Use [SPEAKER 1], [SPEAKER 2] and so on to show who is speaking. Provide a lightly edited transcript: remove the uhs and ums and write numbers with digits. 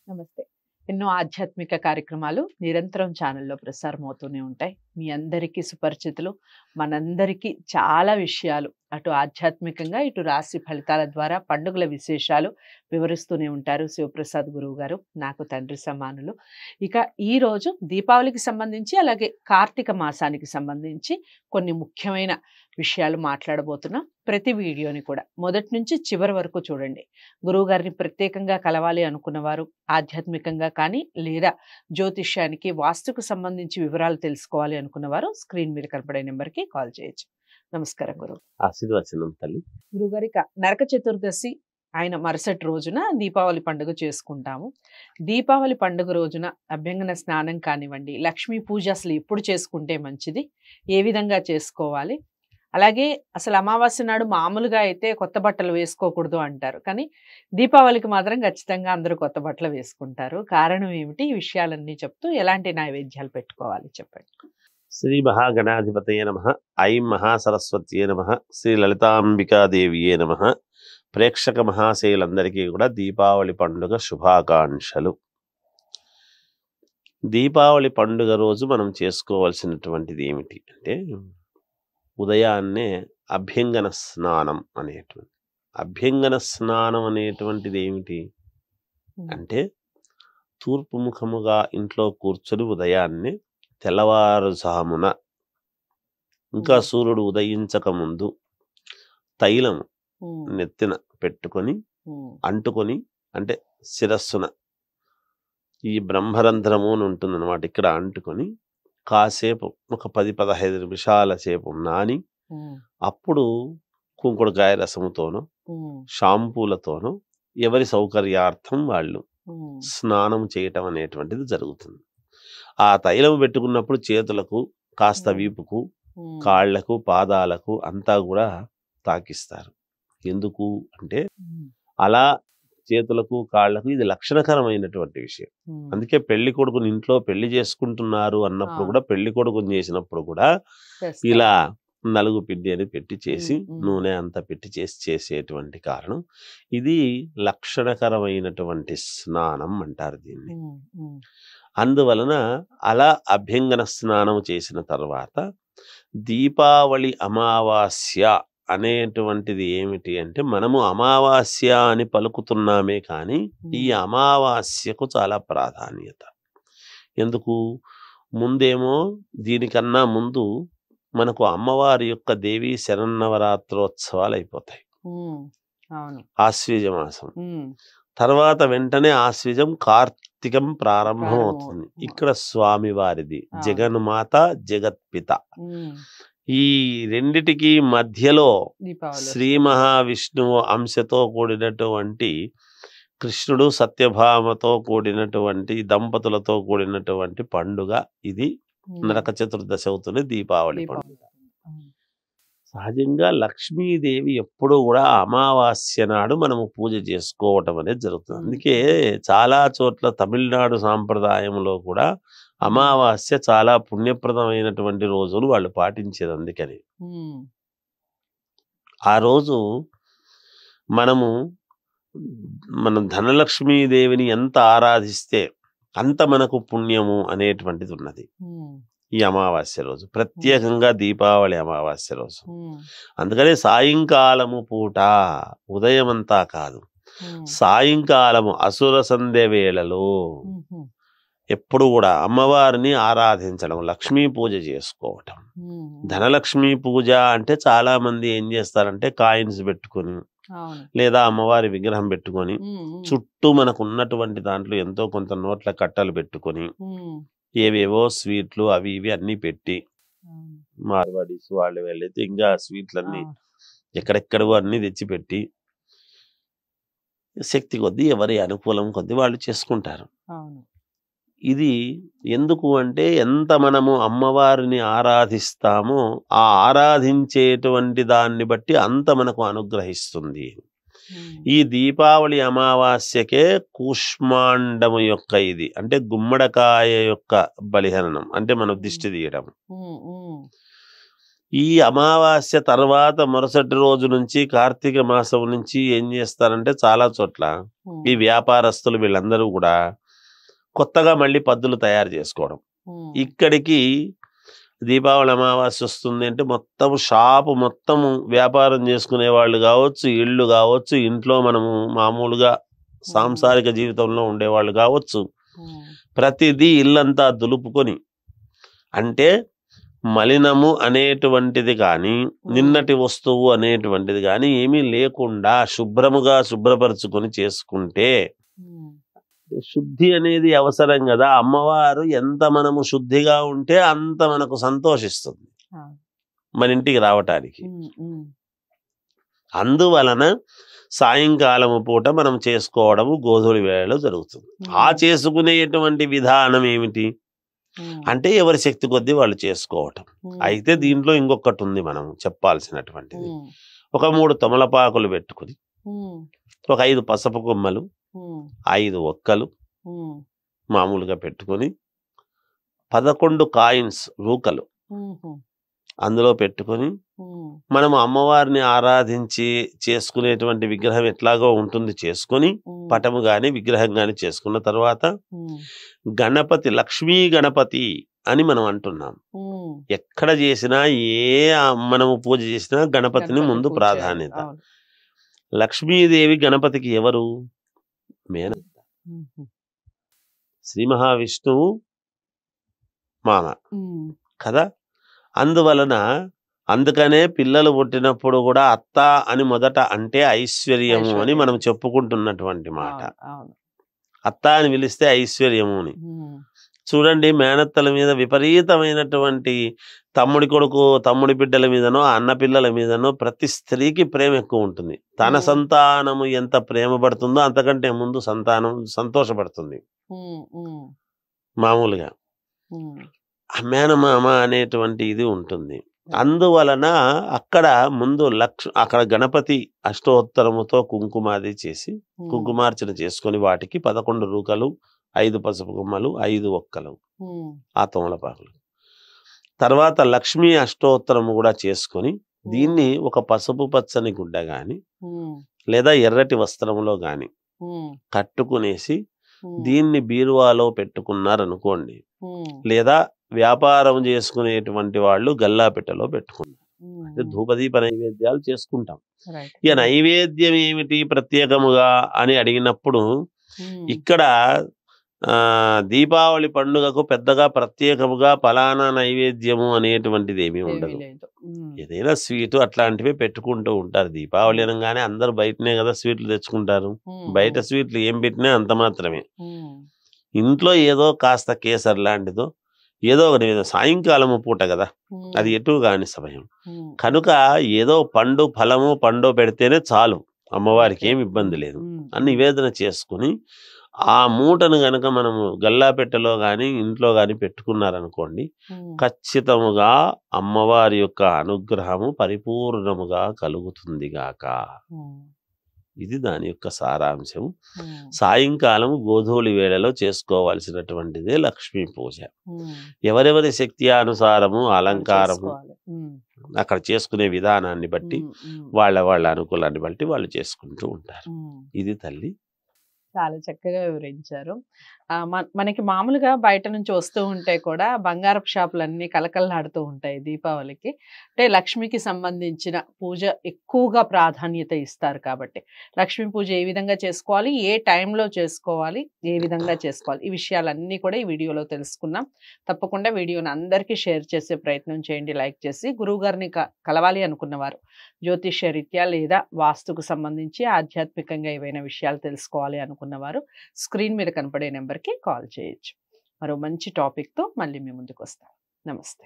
[SPEAKER 1] నమస్తే. ఎన్నో ఆధ్యాత్మిక కార్యక్రమాలు నిరంతరం ఛానల్‌లో ప్రసారం అవుతూనే ఉంటాయి. మీ అందరికీ సుపరిచితులు. మనందరికీ చాలా విషయాలు అటు ఆధ్యాత్మికంగా, ఇటు రాశి ఫలితాల ద్వారా పండుగల విశేషాలు వివరిస్తూనే ఉంటారు శివప్రసాద్ గురువు గారు. నాకు తండ్రి సమానులు. ఇక ఈరోజు దీపావళికి సంబంధించి, అలాగే కార్తీక మాసానికి సంబంధించి కొన్ని ముఖ్యమైన విషయాలు మాట్లాడబోతున్నాం. ప్రతి వీడియోని కూడా మొదటి నుంచి చివరి వరకు చూడండి. గురువుగారిని ప్రత్యేకంగా కలవాలి అనుకున్నవారు, ఆధ్యాత్మికంగా కానీ లేదా జ్యోతిష్యానికి, వాస్తుకు సంబంధించి వివరాలు తెలుసుకోవాలి అనుకున్నవారు స్క్రీన్ మీద కనపడే నెంబర్కి కాల్ చేయొచ్చు. నమస్కారం గురువు.
[SPEAKER 2] ఆశీర్వచనం తల్లి.
[SPEAKER 1] గురువుగారి నరక చతుర్దశి ఆయన మరుసటి రోజున దీపావళి పండుగ చేసుకుంటాము. దీపావళి పండుగ రోజున అభ్యంగన స్నానం కానివ్వండి, లక్ష్మీ పూజ అసలు ఎప్పుడు చేసుకుంటే మంచిది, ఏ విధంగా చేసుకోవాలి, అలాగే అసలు అమావాస్య నాడు మామూలుగా అయితే కొత్త బట్టలు వేసుకోకూడదు అంటారు, కానీ దీపావళికి మాత్రం ఖచ్చితంగా అందరూ కొత్త బట్టలు వేసుకుంటారు. కారణం ఏమిటి? ఈ విషయాలన్నీ చెప్తూ ఎలాంటి నైవేద్యాలు పెట్టుకోవాలి చెప్పండి.
[SPEAKER 2] శ్రీ మహాగణాధిపతయే నమః. ఐం మహాసరస్వత్యే నమః. శ్రీ లలితాంబికాదేవియే నమః. ప్రేక్షక మహాశయులందరికీ కూడా దీపావళి పండుగ శుభాకాంక్షలు. దీపావళి పండుగ రోజు మనం చేసుకోవాల్సినటువంటిది ఏమిటి అంటే, ఉదయాన్నే అభ్యంగన స్నానం అనేటువంటి. అభ్యంగన స్నానం అనేటువంటిది ఏమిటి అంటే, తూర్పు ముఖముగా ఇంట్లో కూర్చొని ఉదయాన్నే తెల్లవారుజామున ఇంకా సూర్యుడు ఉదయించక ముందు తైలం నెత్తిన పెట్టుకొని అంటుకొని, అంటే శిరస్సున ఈ బ్రహ్మరంధ్రము అని ఉంటుంది అనమాట, ఇక్కడ అంటుకొని కాసేపు ఒక 10-15 నిమిషాల సేపు నాని అప్పుడు కుంకుడుకాయ రసముతోనో షాంపూలతోనో ఎవరి సౌకర్యార్థం వాళ్ళు స్నానం చేయటం అనేటువంటిది జరుగుతుంది. ఆ తైలం పెట్టుకున్నప్పుడు చేతులకు, కాస్త వీపుకు, కాళ్లకు, పాదాలకు అంతా కూడా తాకిస్తారు. ఎందుకు అంటే, అలా చేతులకు, కాళ్లకు ఇది లక్షణకరమైనటువంటి విషయం. అందుకే పెళ్లి కొడుకుని ఇంట్లో పెళ్లి చేసుకుంటున్నారు అన్నప్పుడు కూడా, పెళ్లి కొడుకుని చేసినప్పుడు కూడా ఇలా నలుగు పిండి అని పెట్టి చేసి, నూనె అంతా పెట్టి చేసేటువంటి కారణం ఇది లక్షణకరమైనటువంటి స్నానం అంటారు దీన్ని. అందువలన అలా అభ్యంగన స్నానం చేసిన తర్వాత దీపావళి అమావాస్య అనేటువంటిది ఏమిటి అంటే, మనము అమావాస్య అని పలుకుతున్నామే కానీ ఈ అమావాస్యకు చాలా ప్రాధాన్యత. ఎందుకు? ముందేమో దీనికన్నా ముందు మనకు అమ్మవారి యొక్క దేవీ శరన్నవరాత్రోత్సవాలు అయిపోతాయి, ఆశ్వీజ మాసం. తర్వాత వెంటనే ఆశ్వీజం కార్తీకం ప్రారంభం అవుతుంది. ఇక్కడ స్వామివారిది, జగన్మాత జగత్పిత, ఈ రెండిటికి మధ్యలో శ్రీ మహావిష్ణువు అంశతో కూడినటువంటి కృష్ణుడు సత్యభామతో కూడినటువంటి దంపతులతో కూడినటువంటి పండుగ ఇది. నరక చతుర్దశి అవుతుంది దీపావళి పండుగ. సహజంగా లక్ష్మీదేవి ఎప్పుడూ కూడా అమావాస్య నాడు మనము పూజ చేసుకోవటం అనేది జరుగుతుంది. అందుకే చాలా చోట్ల తమిళనాడు సాంప్రదాయంలో కూడా అమావాస్య చాలా పుణ్యప్రదమైనటువంటి రోజులు వాళ్ళు పాటించేది. అందుకని ఆ రోజు మన ధనలక్ష్మీదేవిని ఎంత ఆరాధిస్తే అంత మనకు పుణ్యము అనేటువంటిది ఉన్నది ఈ అమావాస్య రోజు, ప్రత్యేకంగా దీపావళి అమావాస్య రోజు. అందుకనే సాయంకాలము పూట, ఉదయం అంతా కాదు, సాయంకాలము అసుర సంధ్య వేళలో ఎప్పుడు కూడా అమ్మవారిని ఆరాధించడం, లక్ష్మీ పూజ చేసుకోవటం. ధనలక్ష్మీ పూజ అంటే చాలా మంది ఏం చేస్తారంటే, కాయిన్స్ పెట్టుకొని లేదా అమ్మవారి విగ్రహం పెట్టుకొని చుట్టూ మనకు ఉన్నటువంటి దాంట్లో ఎంతో కొంత నోట్ల కట్టలు పెట్టుకొని ఏవేవో స్వీట్లు అవి ఇవి అన్ని పెట్టి, మార్వాడీస్ వాళ్ళు వెళ్ళైతే ఇంకా స్వీట్లన్నీ ఎక్కడెక్కడో అన్ని తెచ్చిపెట్టి శక్తి కొద్దీ, ఎవరి అనుకూలం కొద్దీ వాళ్ళు చేసుకుంటారు. ఇది ఎందుకు అంటే, ఎంత మనము అమ్మవారిని ఆరాధిస్తామో ఆ ఆరాధించేటువంటి దాన్ని బట్టి అంత మనకు అనుగ్రహిస్తుంది. ఈ దీపావళి అమావాస్యకే కూష్మాండము యొక్క ఇది అంటే గుమ్మడికాయ యొక్క బలిహరణం, అంటే మనం దిష్టి తీయడం. ఈ అమావాస్య తర్వాత మరుసటి రోజు నుంచి కార్తీక మాసం నుంచి ఏం చేస్తారంటే చాలా చోట్ల ఈ వ్యాపారస్తులు వీళ్ళందరూ కూడా కొత్తగా మళ్ళీ పద్దులు తయారు చేసుకోవడం. ఇక్కడికి దీపావళి అమావాస్య వస్తుంది అంటే మొత్తం షాపు మొత్తము వ్యాపారం చేసుకునే వాళ్ళు కావచ్చు, ఇళ్ళు కావచ్చు, ఇంట్లో మనము మామూలుగా సాంసారిక జీవితంలో ఉండేవాళ్ళు కావచ్చు, ప్రతిదీ ఇల్లంతా దులుపుకొని, అంటే మలినము అనేటువంటిది కానీ నిన్నటి వస్తువు అనేటువంటిది కానీ ఏమీ లేకుండా శుభ్రముగా శుభ్రపరచుకొని చేసుకుంటే, శుద్ధి అనేది అవసరం కదా. అమ్మవారు ఎంత మనము శుద్ధిగా ఉంటే అంత మనకు సంతోషిస్తుంది మన ఇంటికి రావటానికి. అందువలన సాయంకాలము పూట మనం చేసుకోవడము గోధుమ వేళలో జరుగుతుంది. ఆ చేసుకునేటువంటి విధానం ఏమిటి అంటే ఎవరి శక్తి కొద్దీ వాళ్ళు చేసుకోవటం. అయితే దీంట్లో ఇంకొకటి ఉంది మనం చెప్పాల్సినటువంటిది. ఒక 3 తమలపాకులు పెట్టుకుని, ఒక 5 పసుపు కొమ్మలు, 5 ఒక్కలు మామూలుగా పెట్టుకొని, 11 కాయిన్స్ రూకలు అందులో పెట్టుకొని, మనము అమ్మవారిని ఆరాధించి చేసుకునేటువంటి విగ్రహం ఎట్లాగో ఉంటుంది చేసుకొని, పటము గాని విగ్రహం గాని చేసుకున్న తర్వాత గణపతి, లక్ష్మీ గణపతి అని మనం అంటున్నాం. ఎక్కడ చేసినా మనము పూజ చేసినా గణపతిని ముందు ప్రాధాన్యత. లక్ష్మీదేవి గణపతికి ఎవరు? మేనత్త. శ్రీ మహావిష్ణువు మామ కదా. అందుకనే పిల్లలు పుట్టినప్పుడు కూడా అత్త అని మొదట అంటే ఐశ్వర్యము అని మనం చెప్పుకుంటున్నటువంటి మాట. అత్త అని పిలిస్తే ఐశ్వర్యము అని. చూడండి, మేనత్తల మీద విపరీతమైనటువంటి తమ్ముడి కొడుకు, తమ్ముడి బిడ్డల మీదనో, అన్న పిల్లల మీదనో ప్రతి స్త్రీకి ప్రేమ ఎక్కువ ఉంటుంది. తన సంతానము ఎంత ప్రేమ పడుతుందో అంతకంటే ముందు సంతానం సంతోషపడుతుంది. మామూలుగా మేనమామ అనేటువంటి ఇది ఉంటుంది. అందువలన అక్కడ ముందు అక్కడ గణపతి అష్టోత్తరముతో కుంకుమాది చేసి కుంకుమార్చన చేసుకొని వాటికి 11 రూకలు, 5 పసుపు కొమ్మలు, 5 ఒక్కలు ఆ తమలపాకులు. తర్వాత లక్ష్మీ అష్టోత్తరము కూడా చేసుకొని దీన్ని ఒక పసుపు పచ్చని గుడ్డ గాని లేదా ఎర్రటి వస్త్రములో గాని కట్టుకునేసి దీన్ని బీరువాలో పెట్టుకున్నారనుకోండి, లేదా వ్యాపారం చేసుకునేటువంటి వాళ్ళు గల్లాపెట్టెలో పెట్టుకున్నారు. అంటే ధూపదీప నైవేద్యాలు చేసుకుంటాం. ఇక నైవేద్యం ఏమిటి ప్రత్యేకముగా అని అడిగినప్పుడు ఇక్కడ దీపావళి పండుగకు పెద్దగా ప్రత్యేకముగా ఫలానా నైవేద్యము అనేటువంటిది ఏమీ ఉండదు. ఏదైనా స్వీటు అట్లాంటివి పెట్టుకుంటూ ఉంటారు. దీపావళి అనగానే అందరు బయటనే కదా స్వీట్లు తెచ్చుకుంటారు. బయట స్వీట్లు ఏం పెట్టినా అంత మాత్రమే. ఇంట్లో ఏదో కాస్త కేసర్ లాంటిదో ఏదో ఒకటి, సాయంకాలము పూట కదా, అది ఎటు కాని సమయం కనుక ఏదో పండు ఫలము పండు పెడితేనే చాలు, అమ్మవారికి ఏమి ఇబ్బంది లేదు అని నివేదన చేసుకుని ఆ మూటను గనక మనము గల్లాపెట్టెలో గాని ఇంట్లో గాని పెట్టుకున్నారనుకోండి, ఖచ్చితముగా అమ్మవారి యొక్క అనుగ్రహము పరిపూర్ణముగా కలుగుతుంది గాక. ఇది దాని యొక్క సారాంశం. సాయంకాలం గోధూళి వేళలో చేసుకోవాల్సినటువంటిదే లక్ష్మీ పూజ. ఎవరెవరి శక్తి అనుసారము అలంకారము అక్కడ చేసుకునే విధానాన్ని బట్టి వాళ్ళ అనుకూలాన్ని బట్టి వాళ్ళు చేసుకుంటూ ఉంటారు. ఇది తల్లి.
[SPEAKER 1] చాలా చక్కగా వివరించారు. మనకి మామూలుగా బయట నుంచి వస్తూ ఉంటే కూడా బంగారపు షాపులన్నీ కలకల్లాడుతూ ఉంటాయి దీపావళికి. అంటే లక్ష్మికి సంబంధించిన పూజ ఎక్కువగా ప్రాధాన్యత ఇస్తారు కాబట్టి లక్ష్మీ పూజ ఏ విధంగా చేసుకోవాలి, ఏ టైంలో చేసుకోవాలి, ఏ విధంగా చేసుకోవాలి, ఈ విషయాలన్నీ కూడా ఈ వీడియోలో తెలుసుకున్నాం. తప్పకుండా వీడియోని అందరికీ షేర్ చేసే ప్రయత్నం చేయండి, లైక్ చేసి. గురువు గారిని కలవాలి అనుకున్నవారు, జ్యోతిష్య రీత్యా లేదా వాస్తుకు సంబంధించి ఆధ్యాత్మికంగా ఏవైనా విషయాలు తెలుసుకోవాలి అనుకున్నవారు స్క్రీన్ మీద కనపడే నెంబర్కి కాల్ చేయొచ్చు. మరో మంచి టాపిక్తో మళ్ళీ మీ ముందుకు వస్తాను. నమస్తే.